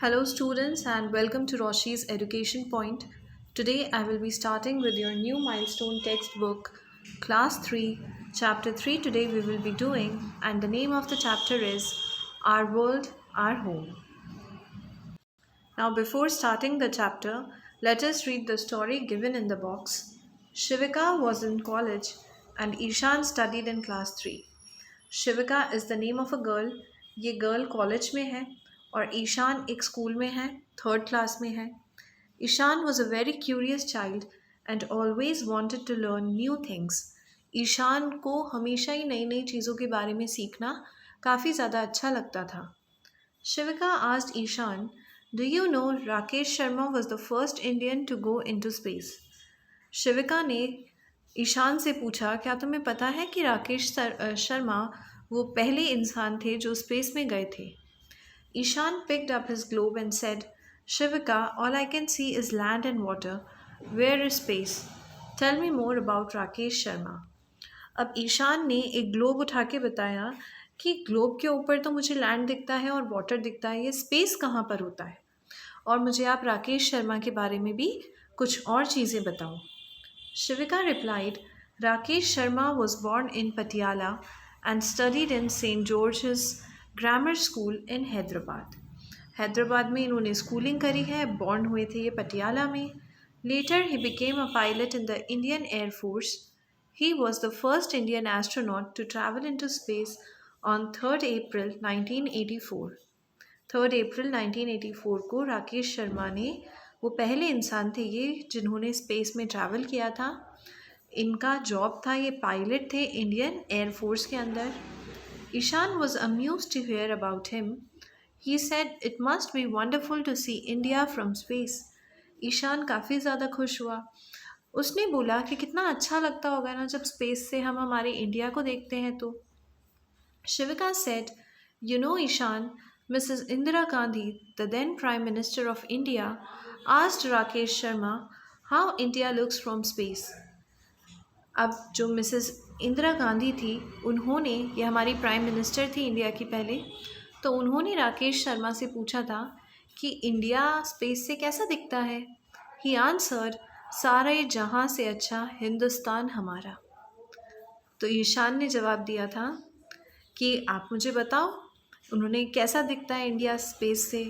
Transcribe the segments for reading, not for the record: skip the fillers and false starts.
Hello, students, and welcome to Roshi's Education Point. Today, I will be starting with your new milestone textbook, Class 3, Chapter 3. Today, we will be doing, and the name of the chapter is Our World, Our Home. Now, before starting the chapter, let us read the story given in the box. Shivika was in college, and Ishan studied in Class 3. Shivika is the name of a girl. ये girl college में है और ईशान एक school में है, third class में है। Ishaan was a very curious child and always wanted to learn new things. Ishaan को हमेशा ही नई नई चीज़ों के बारे में सीखना काफ़ी ज़्यादा अच्छा लगता था। Shivika asked Ishaan, do you know Rakesh Sharma was the first Indian to go into space. Shivika ने ईशान से पूछा, क्या तुम्हें पता है कि शर्मा वो पहले इंसान थे जो स्पेस में गए थे। Ishan picked up his globe and said, Shivika, all I can see is land and water. Where is space? Tell me more about Rakesh Sharma. अब ईशान ने एक ग्लोब उठा के बताया कि ग्लोब के ऊपर तो मुझे लैंड दिखता है और वाटर दिखता है, ये स्पेस कहाँ पर होता है, और मुझे आप राकेश शर्मा के बारे में भी कुछ और चीज़ें बताओ। Shivika replied, Rakesh Sharma was born in Patiala and studied in St. George's Grammar School in Hyderabad. Hyderabad में इन्होंने स्कूलिंग करी है, बॉर्न हुए थे ये पटियाला में। Later he became a pilot in the Indian Air Force. He was the first Indian astronaut to travel into space on 3rd April 1984. 3rd April 1984 को राकेश शर्मा ने, वो पहले इंसान थे ये जिन्होंने स्पेस में ट्रैवल किया था। इनका जॉब था, ये पायलट थे इंडियन एयरफोर्स के अंदर। Ishaan was amuse to hear about him. He said it must be wonderful to see India from space. Ishaan काफ़ी ज़्यादा खुश हुआ। उसने बोला कि कितना अच्छा लगता होगा ना जब स्पेस से हम हमारे इंडिया को देखते हैं तो। Shivika said, You know, Ishan, Mrs. Indira Gandhi, the then Prime Minister of India, asked Rakesh Sharma how India looks from space. अब जो मिसेस इंदिरा गांधी थी, उन्होंने, ये हमारी प्राइम मिनिस्टर थी इंडिया की पहले, तो उन्होंने राकेश शर्मा से पूछा था कि इंडिया स्पेस से कैसा दिखता है। ही आंसर्ड, सारे जहाँ से अच्छा हिंदुस्तान हमारा। तो ईशान ने जवाब दिया था कि आप मुझे बताओ उन्होंने कैसा दिखता है इंडिया स्पेस से।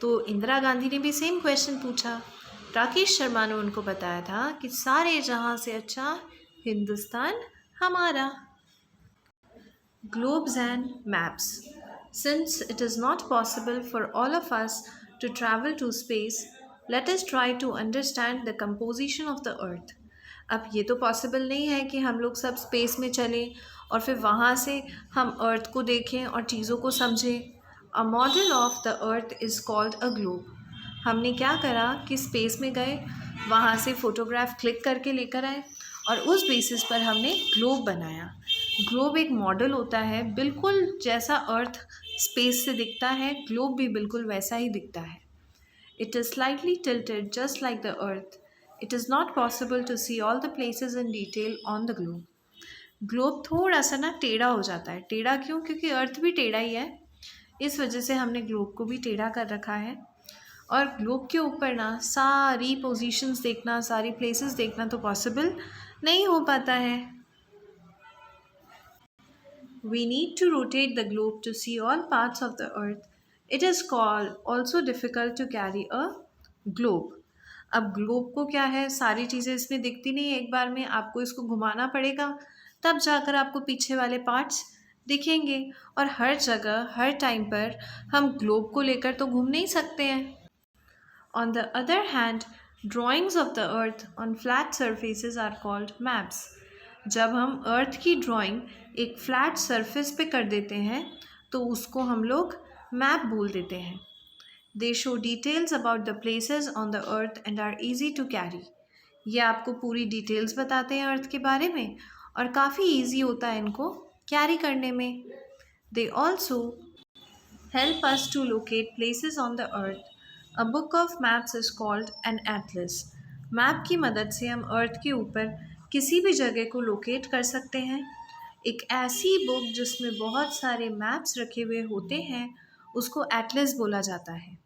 तो इंदिरा गांधी ने भी सेम क्वेश्चन पूछा। राकेश शर्मा ने उनको बताया था कि सारे जहाँ से अच्छा हिंदुस्तान हमारा। Globes and maps. Since it is not possible for all of us to travel to space, let us try to understand the composition of the earth. अब ये तो पॉसिबल नहीं है कि हम लोग सब स्पेस में चलें और फिर वहाँ से हम अर्थ को देखें और चीज़ों को समझें। A model of the earth is called a globe. हमने क्या करा कि स्पेस में गए, वहाँ से फ़ोटोग्राफ क्लिक करके लेकर आए और उस बेसिस पर हमने ग्लोब बनाया। ग्लोब एक मॉडल होता है, बिल्कुल जैसा अर्थ स्पेस से दिखता है, ग्लोब भी बिल्कुल वैसा ही दिखता है। It is slightly tilted just like the earth. It is not possible to see all the places in detail on the globe. Globe थोड़ा सा ना टेढ़ा हो जाता है। टेढ़ा क्यों? क्योंकि अर्थ भी टेढ़ा ही है, इस वजह से हमने ग्लोब को भी टेढ़ा कर रखा है। और ग्लोब के ऊपर ना सारी पोजीशंस देखना, सारी प्लेसेस देखना तो पॉसिबल नहीं हो पाता है। We need to rotate the globe to see all parts of the earth. It is called also difficult to carry a globe. अब ग्लोब को क्या है, सारी चीज़ें इसमें दिखती नहीं है एक बार में, आपको इसको घुमाना पड़ेगा, तब जाकर आपको पीछे वाले पार्ट्स दिखेंगे। और हर जगह हर टाइम पर हम ग्लोब को लेकर तो घूम नहीं सकते हैं। On the other hand, drawings of the earth on flat surfaces are called maps. जब हम अर्थ की ड्राइंग एक फ्लैट सरफेस पे कर देते हैं तो उसको हम लोग मैप बोल देते हैं। They show details about the places on the earth and are easy to carry. ये आपको पूरी डिटेल्स बताते हैं अर्थ के बारे में और काफ़ी ईजी होता है इनको कैरी करने में। They also help us to locate places on the earth. A book of maps is called an atlas. Map की मदद से हम अर्थ के ऊपर किसी भी जगह को लोकेट कर सकते हैं। एक ऐसी बुक जिसमें बहुत सारे मैप्स रखे हुए होते हैं उसको एटलस बोला जाता है।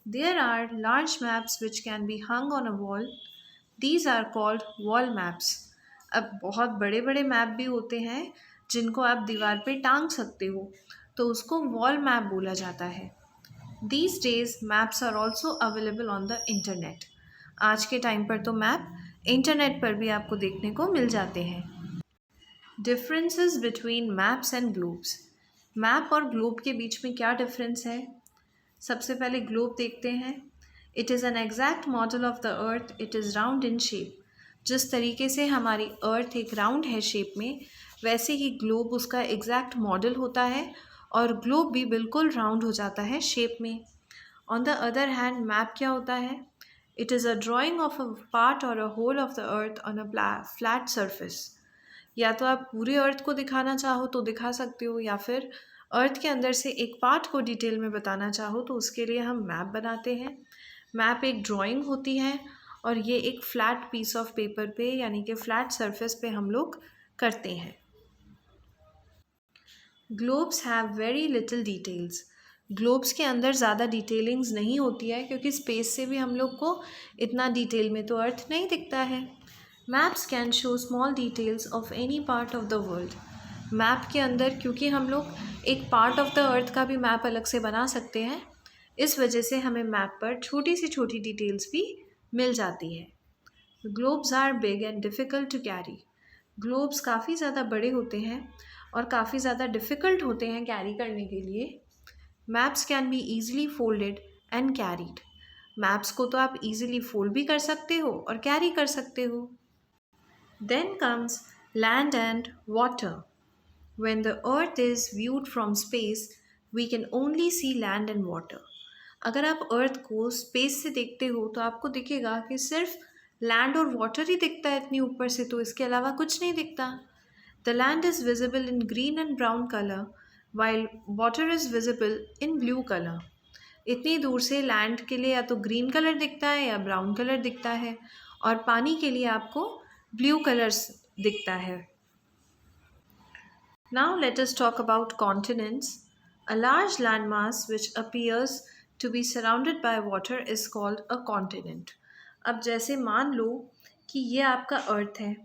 There are large maps which can be hung on a wall. These are called wall maps. अब बहुत बड़े बड़े मैप भी होते हैं जिनको आप दीवार पे टांग सकते हो, तो उसको वॉल मैप बोला जाता है. These days maps are also available on the internet. आज के टाइम पर तो मैप इंटरनेट पर भी आपको देखने को मिल जाते हैं. Differences between maps and globes. Map और ग्लोब के बीच में क्या डिफरेंस है? सबसे पहले ग्लोब देखते हैं. It is an exact model of the earth. It is round in shape. जिस तरीके से हमारी अर्थ एक राउंड है शेप में, वैसे ही ग्लोब उसका एग्जैक्ट मॉडल होता है और ग्लोब भी बिल्कुल राउंड हो जाता है शेप में. On the other hand map क्या होता है? It is a drawing of a part और a whole of the earth on a flat surface. या तो आप पूरे अर्थ को दिखाना चाहो तो दिखा सकते हो, या फिर अर्थ के अंदर से एक पार्ट को डिटेल में बताना चाहो तो उसके लिए हम मैप बनाते हैं. मैप एक ड्राइंग होती है और ये एक फ्लैट पीस ऑफ पेपर पे यानी कि फ्लैट सरफेस पे हम लोग करते हैं. Globes have very little details. Globes के अंदर ज़्यादा डिटेलिंग्स नहीं होती है क्योंकि स्पेस से भी हम लोग को इतना डिटेल में तो अर्थ नहीं दिखता है. Maps can show small details of any part of the world. Map के अंदर क्योंकि हम लोग एक पार्ट ऑफ द अर्थ का भी मैप अलग से बना सकते हैं, इस वजह से हमें मैप पर छोटी से छोटी डिटेल्स भी मिल जाती है. Globes are big and difficult to carry. Globes काफ़ी ज़्यादा बड़े होते हैं और काफ़ी ज़्यादा डिफ़िकल्ट होते हैं कैरी करने के लिए. Maps can be easily folded and carried. Maps को तो आप ईजिली फोल्ड भी कर सकते हो और कैरी कर सकते हो. Then comes land and water. When the earth is viewed from space, we can only see land and water. अगर आप अर्थ को स्पेस से देखते हो तो आपको दिखेगा कि सिर्फ लैंड और वाटर ही दिखता है इतनी ऊपर से, तो इसके अलावा कुछ नहीं दिखता. The land is visible in green and brown color, while water is visible in blue color. इतनी दूर से लैंड के लिए या तो ग्रीन कलर दिखता है या ब्राउन कलर दिखता है, और पानी के लिए आपको ब्लू कलर्स दिखता है. Now let us talk about continents. A large landmass which appears to be surrounded by water is called a continent. अब जैसे मान लो कि ये आपका अर्थ है,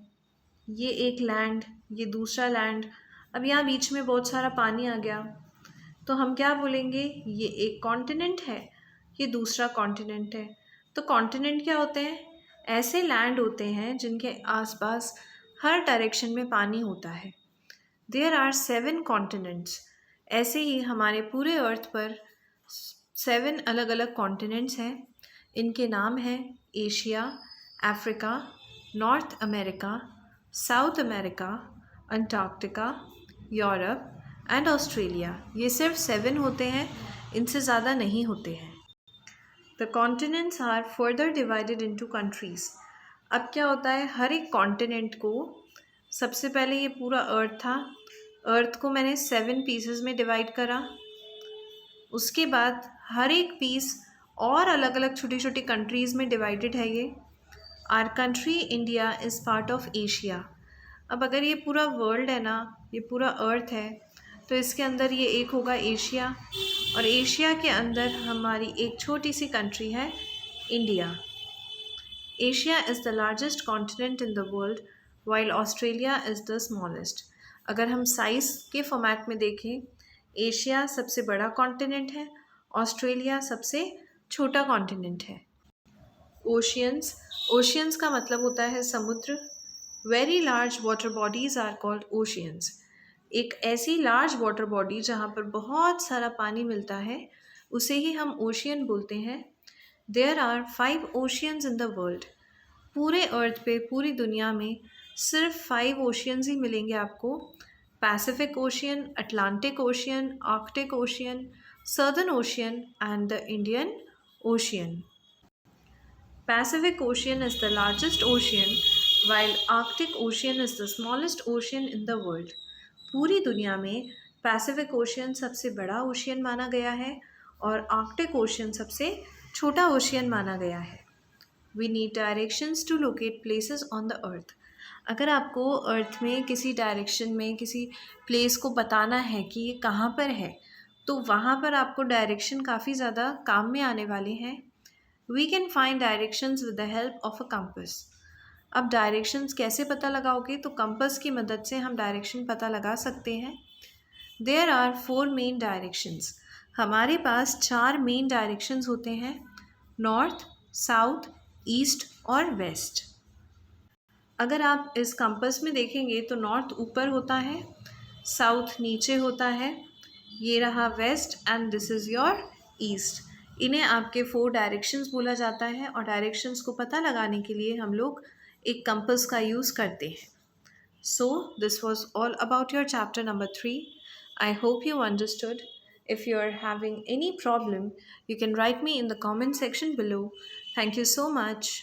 ये एक लैंड, ये दूसरा लैंड. अब यहाँ बीच में बहुत सारा पानी आ गया, तो हम क्या बोलेंगे? ये एक कॉन्टिनेंट है, ये दूसरा कॉन्टिनेंट है. तो कॉन्टिनेंट क्या होते हैं? ऐसे लैंड होते हैं जिनके आसपास हर डायरेक्शन में पानी होता है. There are 7 continents. ऐसे ही हमारे पूरे अर्थ पर 7 अलग अलग कॉन्टिनेंट्स हैं. इनके नाम हैं Asia, Africa, north America, south America, Antarctica, Europe and Australia. ये सिर्फ 7 होते हैं, इनसे ज़्यादा नहीं होते हैं. The continents are further divided into countries. अब क्या होता है, हर एक कॉन्टिनेंट को, सबसे पहले ये पूरा अर्थ था, अर्थ को मैंने 7 पीसेस में डिवाइड करा. उसके बाद हर एक पीस और अलग अलग छोटी छोटी कंट्रीज़ में डिवाइडेड है. ये our country India is part of Asia. अब अगर ये पूरा वर्ल्ड है ना, ये पूरा अर्थ है, तो इसके अंदर ये एक होगा एशिया, और एशिया के अंदर हमारी एक छोटी सी कंट्री है India. Asia is the largest continent in the world while Australia is the smallest. अगर हम साइज़ के फॉर्मेट में देखें, एशिया सबसे बड़ा कॉन्टिनेंट है, ऑस्ट्रेलिया सबसे छोटा कॉन्टिनेंट है. ओशियंस. ओशियंस का मतलब होता है समुद्र. Very large water bodies are called oceans. एक ऐसी लार्ज वाटर बॉडी जहाँ पर बहुत सारा पानी मिलता है, उसे ही हम ओशियन बोलते हैं. There are 5 oceans in the world. पूरे अर्थ पे, पूरी दुनिया में सिर्फ 5 ओशियंस ही मिलेंगे आपको. Pacific ocean, Atlantic ocean, Arctic ocean, southern ocean and the Indian ocean. Pacific Ocean is the largest ocean, while Arctic Ocean is the smallest ocean in the world. पूरी दुनिया में पैसिफिक ओशियन सबसे बड़ा ocean माना गया है और Arctic ocean सबसे छोटा ओशियन माना गया है. We need directions to locate places on the earth. अगर आपको अर्थ में किसी डायरेक्शन में किसी प्लेस को बताना है कि ये कहाँ पर है, तो वहाँ पर आपको डायरेक्शन काफ़ी ज़्यादा काम में आने वाले हैं। We can find directions with the help of a compass. अब डायरेक्शंस कैसे पता लगाओगे? तो कंपस की मदद से हम डायरेक्शन पता लगा सकते हैं। There are 4 main directions. हमारे पास 4 मेन डायरेक्शंस होते हैं, नॉर्थ, साउथ, ईस्ट और वेस्ट। अगर आप इस कंपस में देखेंगे तो नॉर्थ ऊपर होता है, साउथ नीचे होता है, ये रहा west and this is your east. इन्हें आपके 4 डायरेक्शंस बोला जाता है और डायरेक्शंस को पता लगाने के लिए हम लोग एक कंपस का यूज़ करते हैं। So, this was all about your chapter number 3. I hope you understood. If you are having any problem, you can write me in the comment section below. Thank you so much.